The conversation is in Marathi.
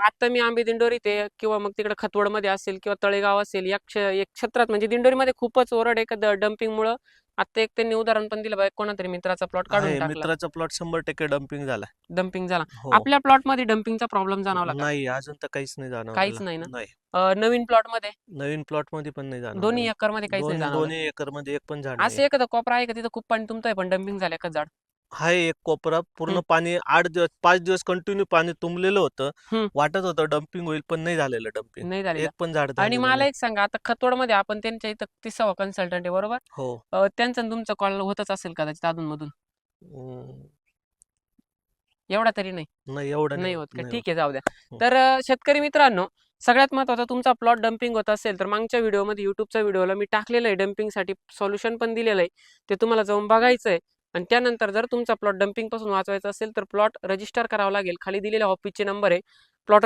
आता मी आंबे दिंडोरीत आहे किंवा मग तिकडे खतवडमध्ये असेल किंवा तळेगाव असेल एक क्षेत्रात म्हणजे दिंडोरीमध्ये खूपच ओरड आहे डम्पिंगमुळं. आता एक त्यांनी उदाहरण पण दिलं बाबा, कोणातरी मित्राचा प्लॉट काढून आहे, टाकला, मित्राचा प्लॉट 100% डम्पिंग झाला. डम्पिंग झाला. हो. आपल्या प्लॉटमध्ये डम्पिंगचा प्रॉब्लेम जाणवला का? नाही, अजून तर काहीच नाही काहीच जाणवलेला. नाही ना? नाही. नवीन प्लॉटमध्ये, नवीन प्लॉट मध्ये पण नाही दोन्ही जाणवलेला. एकरमध्ये काहीच नाही दोन्ही जाणवलं? दोन्ही एकर मध्ये एक पण झाड नाही. असं एखादा कोपरा आहे का तिथं खूप पाणी तुमचं आहे पण डम्पिंग झालं का झाड? हाय, एक कोपरा पूर्ण हम्म, पाणी 8 दिवस 5 दिवस कंटिन्यू पाणी तुंबलेलं होतं. हम्म. वाटत होतं डम्पिंग होईल, पण नाही झालेलं डम्पिंग. नाही झालेलं. एक पण झाड आणि झालेलं मला नाही. एक सांगा, आता खतोडमध्ये आपण त्यांच्या इथं 30वा कन्सल्टंट आहे बरोबर? हो. त्यांचा आणि तुमचा कॉल होतच असेल कदाचित अधूनमधून, अं, एवढा तरी नाही? नाही, एवढं नाही नाही होत, होत का? नाही ठीक होत. आहे, जाऊ द्या. हं. तर शेतकरी मित्रांनो, सगळ्यात महत्त्वाचा, तुमचा प्लॉट डम्पिंग होत असेल तर मागच्या व्हिडिओमध्ये, युट्यूबच्या व्हिडिओला मी टाकलेलं आहे, डम्पिंगसाठी सोल्युशन पण दिलेलं आहे, ते तुम्हाला जाऊन बघायचं आहे. आणि त्यानंतर जर तुमचा प्लॉट डम्पिंग पासून वाचवायचा असेल तर प्लॉट रजिस्टर करावा लागेल. खाली दिलेल्या ऑफिसचे नंबर आहे, प्लॉट